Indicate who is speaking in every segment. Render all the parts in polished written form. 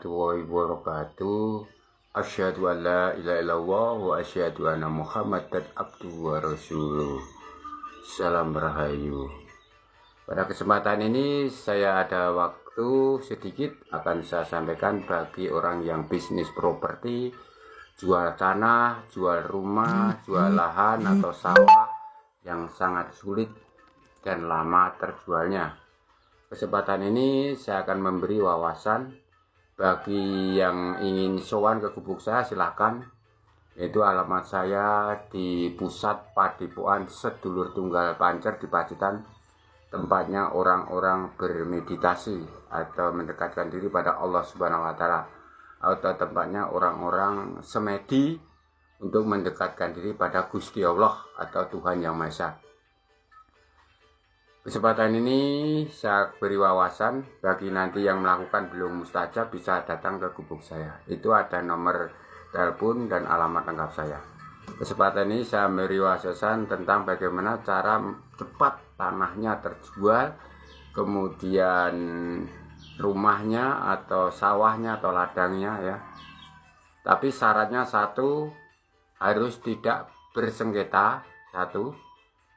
Speaker 1: Warahmatullahi wabarakatuh. Asyhadu an la ilaha illallah wa asyhadu anna Muhammadan abduhu wa rasuluh. Salam Rahayu. Pada kesempatan ini saya ada waktu sedikit akan saya sampaikan bagi orang yang bisnis properti, jual tanah, jual rumah, jual lahan atau sawah yang sangat sulit dan lama terjualnya. Kesempatan ini saya akan memberi wawasan bagi yang ingin sowan ke gubuk saya, silahkan. Itu alamat saya di Pusat Padipuan Sedulur Tunggal Pancer di Pacitan. Tempatnya orang-orang bermeditasi atau mendekatkan diri pada Allah Subhanahu wa Ta'ala, atau tempatnya orang-orang semedi untuk mendekatkan diri pada Gusti Allah atau Tuhan Yang Maha Esa. Kesempatan ini saya beri wawasan bagi nanti yang melakukan belum mustajab bisa datang ke gubuk saya. Itu ada nomor telepon dan alamat lengkap saya. Kesempatan ini saya beri wawasan tentang bagaimana cara cepat tanahnya terjual, kemudian rumahnya atau sawahnya atau ladangnya ya. Tapi syaratnya satu, harus tidak bersengketa. Satu,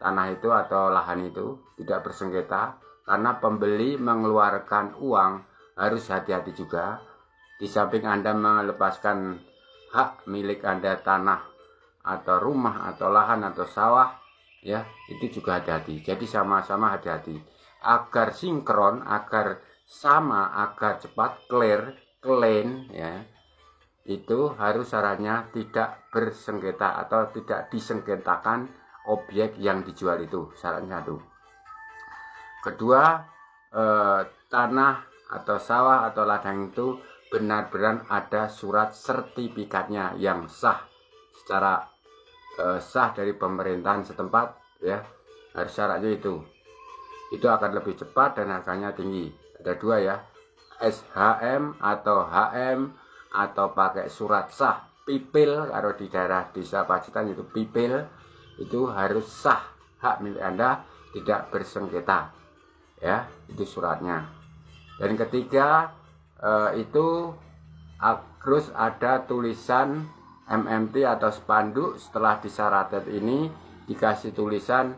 Speaker 1: tanah itu atau lahan itu tidak bersengketa, karena pembeli mengeluarkan uang harus hati-hati juga. Di samping Anda melepaskan hak milik Anda, tanah atau rumah atau lahan atau sawah ya, itu juga hati-hati. Jadi sama-sama hati-hati agar sinkron, agar sama, agar cepat, clean ya. Itu harus syaratnya tidak bersengketa atau tidak disengketakan objek yang dijual, itu syaratnya satu. Kedua, tanah atau sawah atau ladang itu benar-benar ada surat sertifikatnya yang sah, secara sah dari pemerintahan setempat ya. Harus syaratnya itu akan lebih cepat dan harganya tinggi. Ada dua ya, SHM atau HM atau pakai surat sah pipil. Kalau di daerah desa Pacitan itu pipil, itu harus sah, hak milik Anda tidak bersengketa ya, itu suratnya. Dan ketiga, itu harus ada tulisan MMT atau spanduk. Setelah disyaratkan ini dikasih tulisan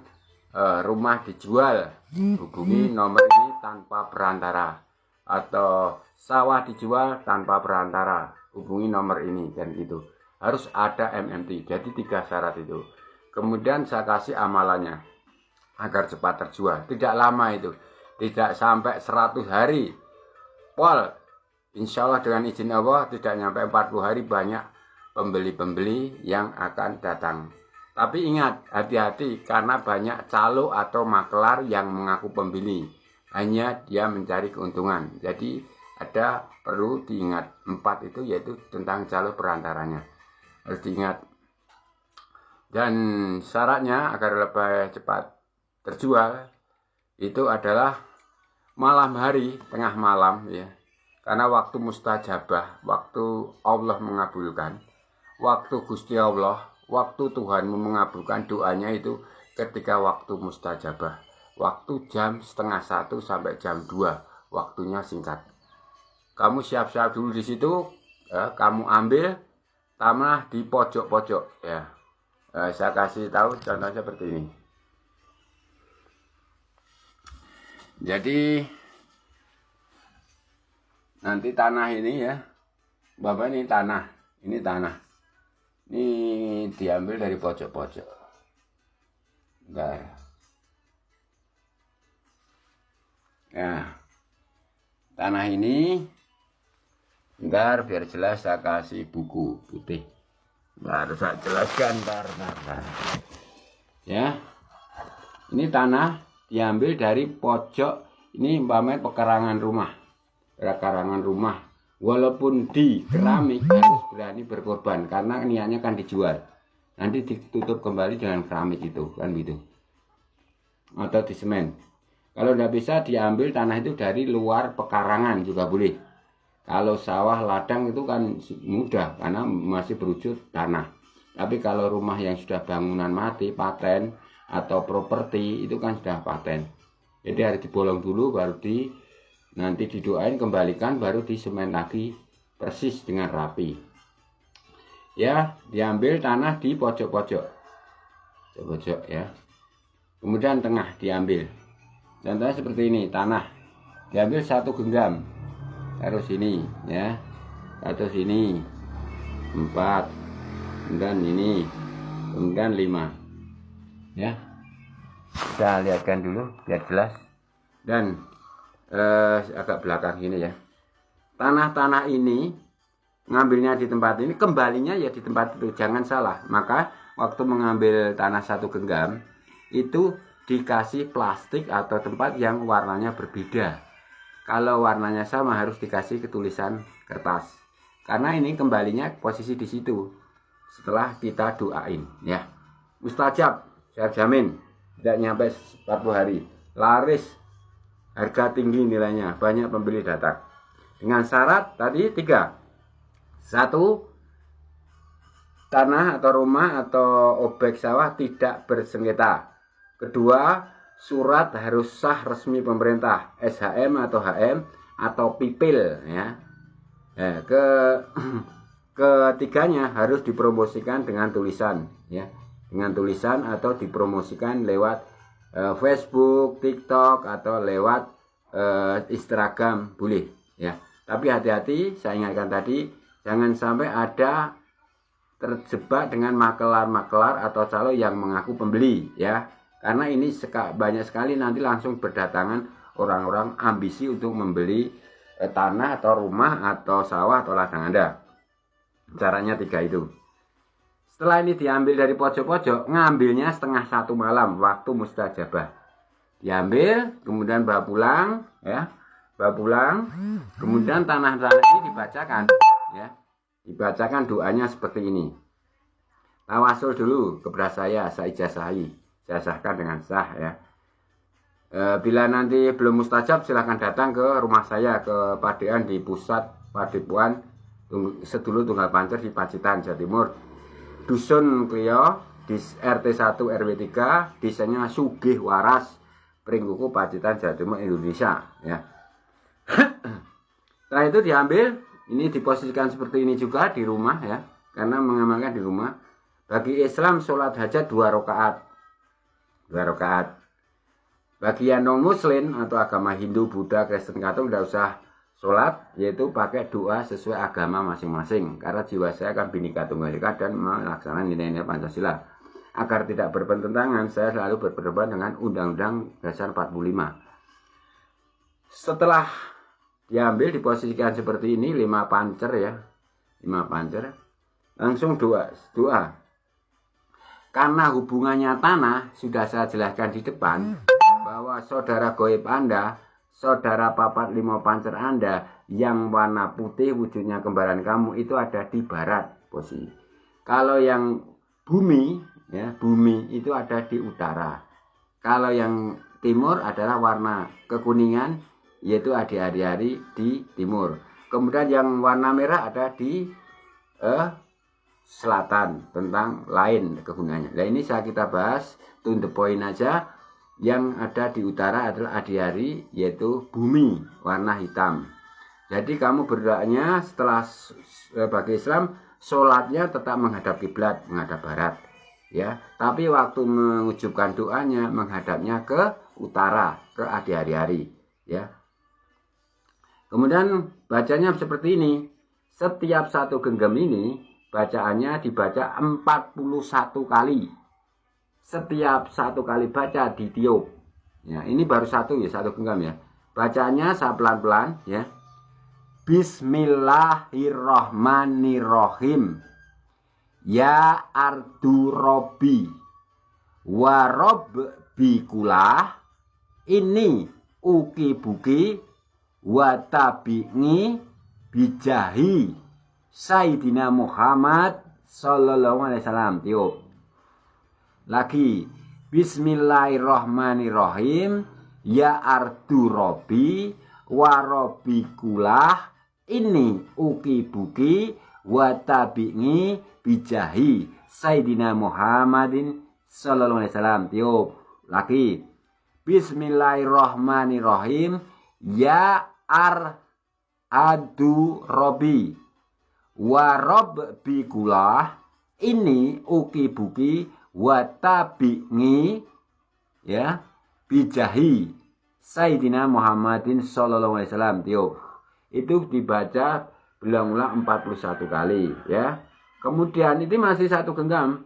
Speaker 1: rumah dijual, hubungi nomor ini tanpa perantara, atau sawah dijual tanpa perantara, hubungi nomor ini. Dan itu harus ada MMT. Jadi 3 syarat itu. Kemudian saya kasih amalannya agar cepat terjual. Tidak lama itu, tidak sampai 100 hari. Pol, insya Allah dengan izin Allah tidak sampai 40 hari banyak pembeli-pembeli yang akan datang. Tapi ingat, hati-hati karena banyak calo atau makelar yang mengaku pembeli, hanya dia mencari keuntungan. Jadi ada perlu diingat 4 itu, yaitu tentang calo perantaranya harus diingat. Dan syaratnya agar lebih cepat terjual itu adalah malam hari, tengah malam ya. Karena waktu mustajabah, waktu Allah mengabulkan, waktu Gusti Allah, waktu Tuhan mengabulkan doanya itu ketika waktu mustajabah. Waktu jam 12:30 sampai jam 2, waktunya singkat. Kamu siap-siap dulu di situ, kamu ambil tanah di pojok-pojok ya. Saya kasih tahu contohnya seperti ini. Jadi nanti tanah ini ya, Bapak, ini tanah, ini diambil dari pojok-pojok. Bentar. Nah, tanah ini, bentar biar jelas saya kasih buku putih. Harus saya jelaskan, bentar. Ya, ini tanah diambil dari pojok. Ini umpamanya pekarangan rumah. Walaupun di keramik harus berani berkorban, karena niatnya kan dijual. Nanti ditutup kembali dengan keramik itu, kan gitu. Atau di semen. Kalau tidak bisa, diambil tanah itu dari luar pekarangan juga boleh. Kalau sawah ladang itu kan mudah karena masih berwujud tanah. Tapi kalau rumah yang sudah bangunan mati, paten atau properti, itu kan sudah paten. Jadi harus dibolong dulu, baru nanti didoain, kembalikan, baru di semen lagi persis dengan rapi. Ya, diambil tanah di pojok-pojok ya. Kemudian tengah diambil. Contohnya seperti ini, tanah diambil 1 genggam, taruh sini ya, atau sini 4, kemudian ini, kemudian 5 ya. Kita lihatkan dulu biar jelas. Dan agak belakang ini ya, tanah-tanah ini ngambilnya di tempat ini, kembalinya ya di tempat itu, jangan salah. Maka waktu mengambil tanah 1 genggam itu dikasih plastik atau tempat yang warnanya berbeda. Kalau warnanya sama harus dikasih ketulisan kertas, karena ini kembalinya posisi di situ setelah kita doain ya. Mustajab, saya jamin tidak nyampe 40 hari laris, harga tinggi nilainya, banyak pembeli datang. Dengan syarat tadi 3. 1, tanah atau rumah atau objek sawah tidak bersengketa. 2, surat harus sah resmi pemerintah, SHM atau HM atau PIPIL ya. Ketiganya harus dipromosikan dengan tulisan ya, dengan tulisan atau dipromosikan lewat Facebook, TikTok atau lewat Instagram boleh ya. Tapi hati-hati, saya ingatkan tadi, jangan sampai ada terjebak dengan makelar-makelar atau calo yang mengaku pembeli ya. Karena ini banyak sekali nanti langsung berdatangan orang-orang ambisi untuk membeli tanah atau rumah atau sawah atau ladang Anda. Caranya 3 itu. Setelah ini diambil dari pojok-pojok, ngambilnya setengah 1 malam waktu mustajabah. Diambil, kemudian bawa pulang ya. Bawa pulang, kemudian tanah-tanah ini dibacakan ya, dibacakan doanya seperti ini. Tawasul dulu kepada saya ijazahi, saya sahkan dengan sah ya. Bila nanti belum mustajab, silahkan datang ke rumah saya, ke Padean di Pusat Padepokan Sedulur Tunggal Pancer di Pacitan, Jawa Timur. Dusun Klio di RT 1 RW 3, desanya Sugih Waras, Pringkuku, Pacitan, Jawa Timur, Indonesia ya. Setelah itu diambil, ini diposisikan seperti ini juga di rumah ya, karena mengamalkan di rumah. Bagi Islam sholat hajat 2 rakaat. 2 rakaat. Bagi yang non muslim atau agama Hindu, Buddha, Kristen, Katolik tidak usah sholat, yaitu pakai doa sesuai agama masing-masing. Karena jiwa saya akan Bhinneka Tunggal Ika dan melaksanakan nilai-nilai Pancasila. Agar tidak bertentangan, saya selalu berpedoman dengan Undang-Undang Dasar 45. Setelah diambil, diposisikan seperti ini, 5 pancer ya, 5 pancer, langsung doa. Karena hubungannya tanah sudah saya jelaskan di depan, bahwa saudara goib Anda, saudara papat 5 pancer Anda yang warna putih wujudnya kembaran kamu itu ada di barat posisi. Kalau yang bumi ya, bumi itu ada di utara. Kalau yang timur adalah warna kekuningan, yaitu hari-hari di timur. Kemudian yang warna merah ada di selatan, tentang lain kegunaannya. Nah ini kita bahas to the point aja. Yang ada di utara adalah hari-hari, yaitu bumi warna hitam. Jadi kamu berdoanya setelah bagi Islam, sholatnya tetap menghadap kiblat, menghadap barat ya. Tapi waktu mengucapkan doanya menghadapnya ke utara, ke hari-hari ya. Kemudian bacanya seperti ini. Setiap 1 genggam ini bacaannya dibaca 41 kali. Setiap 1 kali baca ditiup. Ya, ini baru 1 ya, 1 genggam ya. Bacanya saya pelan-pelan ya. Bismillahirrahmanirrahim. Ya ardu robbi wa robbikulah ini uki buki wa tabi'ni bijahi Sayyidina Muhammad sallallahu alaihi wasallam. Tiup lagi. Bismillahirrahmanirrahim. Ya ardu robbi wa robbikulah ini uki buki wa tabi'ni bijahi Sayyidina Muhammadin sallallahu alaihi wasallam. Tiup lagi. Bismillahirrahmanirrahim. Ya adu robbi warob bikulah, ini uki buki, watabingi, ya, bijahi Sayyidina Muhammadin sallallahu alaihi wasallam. Tiup. Itu dibaca berulang-ulang 41 kali, ya. Kemudian itu masih satu genggam.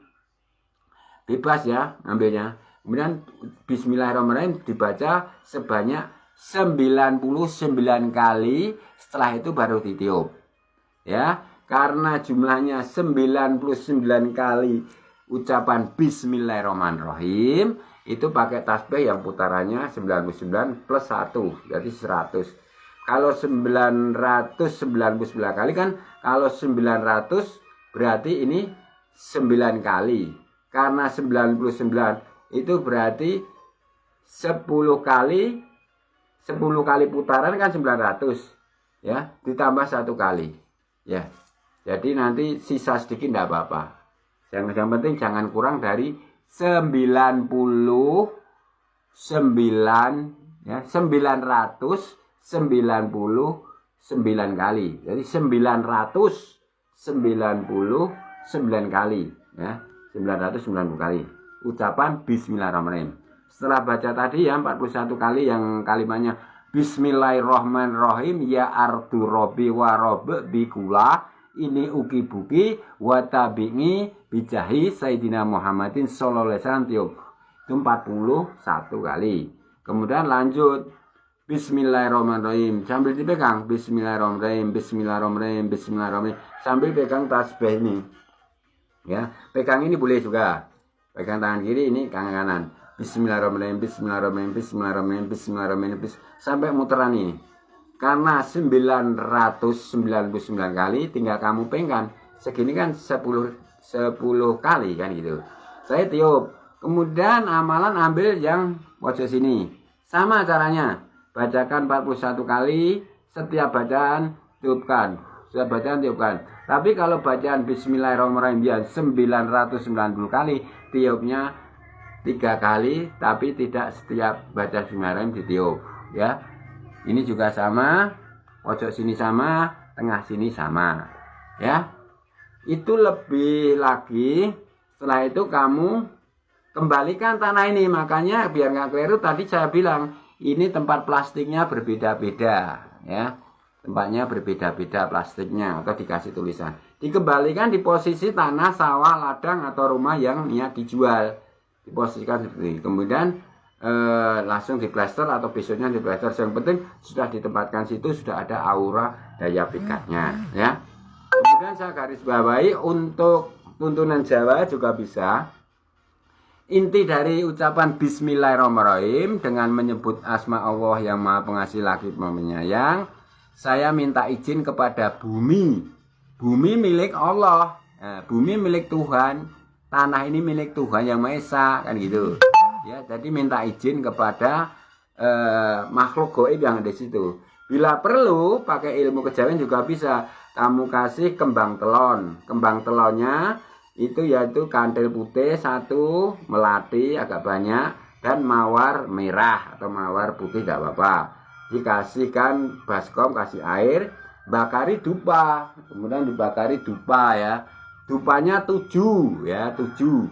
Speaker 1: Bebas ya ngambilnya. Kemudian bismillahirrahmanirrahim dibaca sebanyak 99 kali, setelah itu baru ditiup. Ya, karena jumlahnya 99 kali ucapan bismillahirrahmanirrahim, itu pakai tasbih yang putarannya 99 plus 1, jadi 100. Kalau 999 kali kan, kalau 900 berarti ini 9 kali. Karena 99 itu berarti 10 kali putaran kan 900. Ya, ditambah 1 kali. Ya. Jadi nanti sisa sedikit enggak apa-apa. Yang penting jangan kurang dari 99 ya, 999 kali. Jadi 999 kali ya. 990 kali ucapan bismillahirrahmanirrahim. Setelah baca tadi ya 41 kali yang kalimatnya bismillahirrahmanirrahim, ya ardu robi wa rob bikula, ini uki buki watabingi bijahi Sayyidina Muhammadin sallallahu alaihi wasallam. Itu 41 kali. Kemudian lanjut bismillahirrahmanirrahim sambil dipegang bismillahirrahmanirrahim, bismillahirrahmanirrahim, bismillahirrahmanirrahim sambil pegang tasbih ini. Ya, pegang ini boleh juga. Pegang tangan kiri, ini tangan kanan. Bismillahirrahmanirrahim, bismillahirrahmanirrahim, bismillahirrahmanirrahim, bismillahirrahmanirrahim sampai muteran ini. Karena 999 kali tinggal kamu pegang. Segini kan 10 kali kan gitu. Saya tiup. Kemudian amalan ambil yang pojok sini. Sama caranya. Bacakan 41 kali, setiap bacaan tiupkan. Setiap bacaan tiupkan. Tapi kalau bacaan bismillahirrahmanirrahim yang 990 kali, tiupnya 3 kali, tapi tidak setiap baca bismillahirrahmanirrahim ditiup, ya. Ini juga sama, pojok sini sama, tengah sini sama, ya. Itu lebih lagi, setelah itu kamu kembalikan tanah ini. Makanya biar nggak keliru tadi saya bilang, ini tempat plastiknya berbeda-beda, ya. Tempatnya berbeda-beda plastiknya atau dikasih tulisan. Dikembalikan di posisi tanah, sawah, ladang atau rumah yang niat dijual. Diposisikan seperti ini. Kemudian langsung diplaster atau besoknya diplaster. Yang penting sudah ditempatkan situ, sudah ada aura daya pikatnya, ya. Kemudian saya garis bawahi untuk tuntunan Jawa juga bisa. Inti dari ucapan bismillahirrahmanirrahim dengan menyebut asma Allah yang Maha Pengasih lagi Penyayang. Saya minta izin kepada bumi. Bumi milik Allah, bumi milik Tuhan, tanah ini milik Tuhan yang Maha Esa, kan gitu. Ya, jadi minta izin kepada makhluk gaib yang ada di situ. Bila perlu pakai ilmu kejawen juga bisa. Kamu kasih kembang telon. Kembang telonnya itu yaitu kantil putih 1, melati agak banyak, dan mawar merah atau mawar putih tidak apa-apa. Dikasihkan baskom, kasih air, bakari dupa, kemudian dibakari dupa ya. Dupanya 7 ya, 7.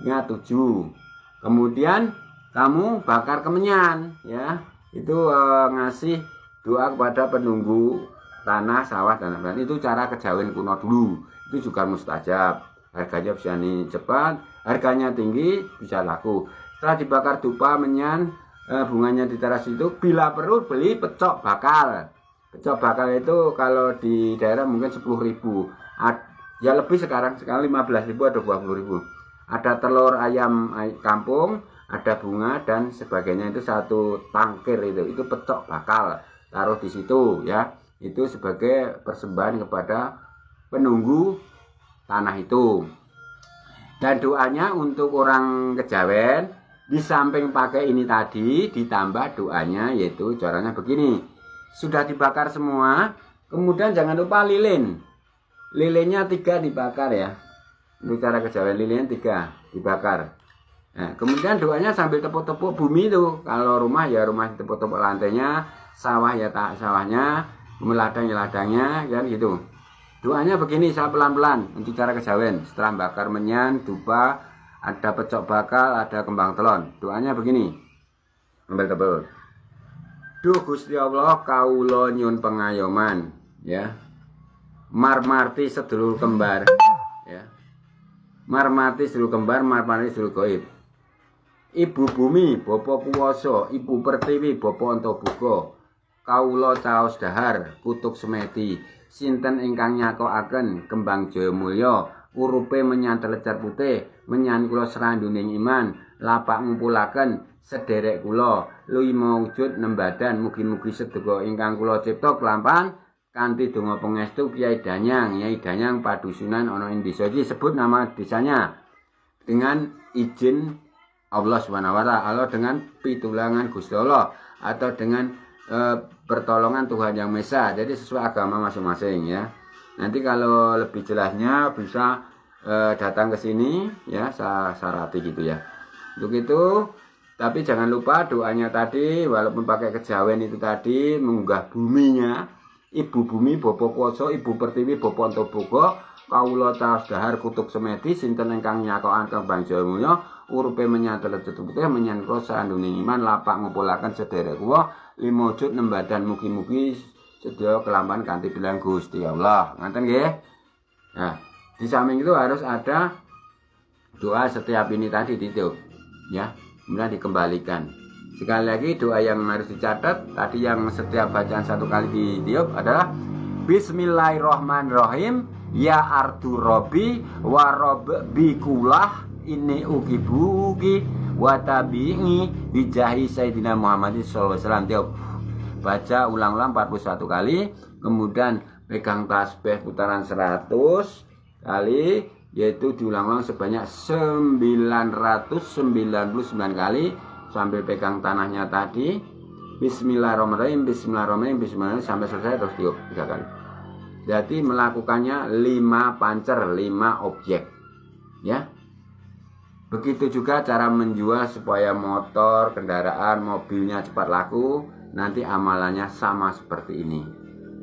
Speaker 1: Ingat 7. Kemudian kamu bakar kemenyan ya. Itu ngasih doa kepada penunggu tanah, sawah dan lain-lain. Itu cara kejawen kuno dulu. Itu juga mustajab. Harganya bisa nih cepat, harganya tinggi, bisa laku. Setelah dibakar dupa, menyan, bunganya di teras itu, bila perlu beli pecok bakal. Pecok bakal itu kalau di daerah mungkin 10.000. Ya lebih sekarang 15.000 atau 20.000. Ada telur ayam kampung, ada bunga dan sebagainya, itu 1 tangkir itu pecok bakal. Taruh di situ ya. Itu sebagai persembahan kepada penunggu tanah itu. Dan doanya untuk orang kejawen, di samping pakai ini tadi ditambah doanya, yaitu caranya begini. Sudah dibakar semua, kemudian jangan lupa lilin. Lilinnya 3 dibakar ya. Ini cara kejawen, lilinnya 3 dibakar. Nah, kemudian doanya sambil tepuk-tepuk bumi itu. Kalau rumah ya rumah tepuk-tepuk lantainya, sawah ya tak sawahnya, ladang ya ladangnya, kan gitu. Doanya begini, saya pelan-pelan untuk cara kejawen. Setelah bakar menyan, dupa, ada pecok bakal, ada kembang telon. Doanya begini. Ambil tebel. Duh Gusti Allah, kawula nyun pengayoman, ya. Marmarti sedulur kembar, ya. Marmarti sedulur kembar, marmarti sedulur gaib. Ibu bumi, bapa kuwasa, ibu pertiwi, bapa antabuka. Kawula caos dahar, kutuk semeti. Sinten ingkang nyakokaken kembang jaya mulya, urupe menyan telecat putih, menyan kula seranduning iman, lapak ngumpulaken sederek kula, lima wujud nembadan, mugi-mugi sedaya ingkang kula cipta kelampahan kanthi donga pangestu Kyai Danyang padusunan ana ing desa iki, sebut nama desanya dengan izin Allah Subhanahu wa taala, dengan pitulungan Gusti Allah atau dengan pertolongan Tuhan Yang Maha Esa. Jadi sesuai agama masing-masing, ya. Nanti kalau lebih jelasnya bisa datang ke sini, ya, saya syarati gitu ya. Untuk itu, tapi jangan lupa doanya tadi, walaupun pakai kejawen itu tadi, mengunggah buminya, ibu bumi, bapa kuwasa, ibu pertiwi, bapa antaboga, kawula caos dahar, kutuk semeti, sinten ingkang nyakokaken kembang jaya mulya, urupe menyan telecat putih, menyan kula sanduning iman, lapak ngumpulaken sederek kula, lima wujud nembadan, mugi-mugi sedaya kelampahan kanthi bilang Gusti Allah. Ngaten nggih. Nah, di samping itu harus ada doa setiap ini tadi ditiup, ya, kemudian dikembalikan. Sekali lagi doa yang harus dicatat tadi, yang setiap bacaan satu kali ditiup adalah Bismillahirrahmanirrahim, ya ardu robi wa robbi kulah ini uki buki watabi'i bijahi Sayyidina Muhammad sallallahu alaihi wasallam. Tiup, baca ulang-ulang 41 kali, kemudian pegang tasbih putaran 100 kali, yaitu diulang-ulang sebanyak 999 kali sambil pegang tanahnya tadi. Bismillahirrahmanirrahim, bismillahirrahmanirrahim, bismillahirrahmanirrahim sampai selesai, terus tiup 3 kali. Jadi melakukannya 5 pancer, 5 objek, ya. Begitu juga cara menjual supaya motor, kendaraan, mobilnya cepat laku. Nanti amalannya sama seperti ini,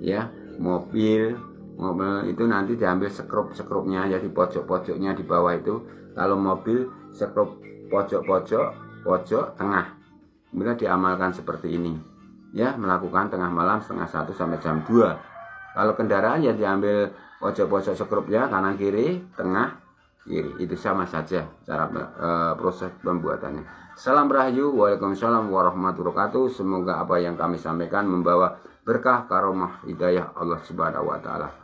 Speaker 1: ya. Mobil itu nanti diambil sekrup-sekrupnya, jadi pojok-pojoknya di bawah itu. Kalau mobil sekrup pojok tengah. Kemudian diamalkan seperti ini, ya, melakukan tengah malam setengah 1 sampai jam 2. Kalau kendaraan ya diambil pojok-pojok sekrupnya, kanan kiri, tengah kiri. Itu sama saja cara proses pembuatannya. Salam Rahayu, waalaikumsalam warahmatullahi wabarakatuh. Semoga apa yang kami sampaikan membawa berkah, karomah, hidayah Allah Subhanahu wa taala.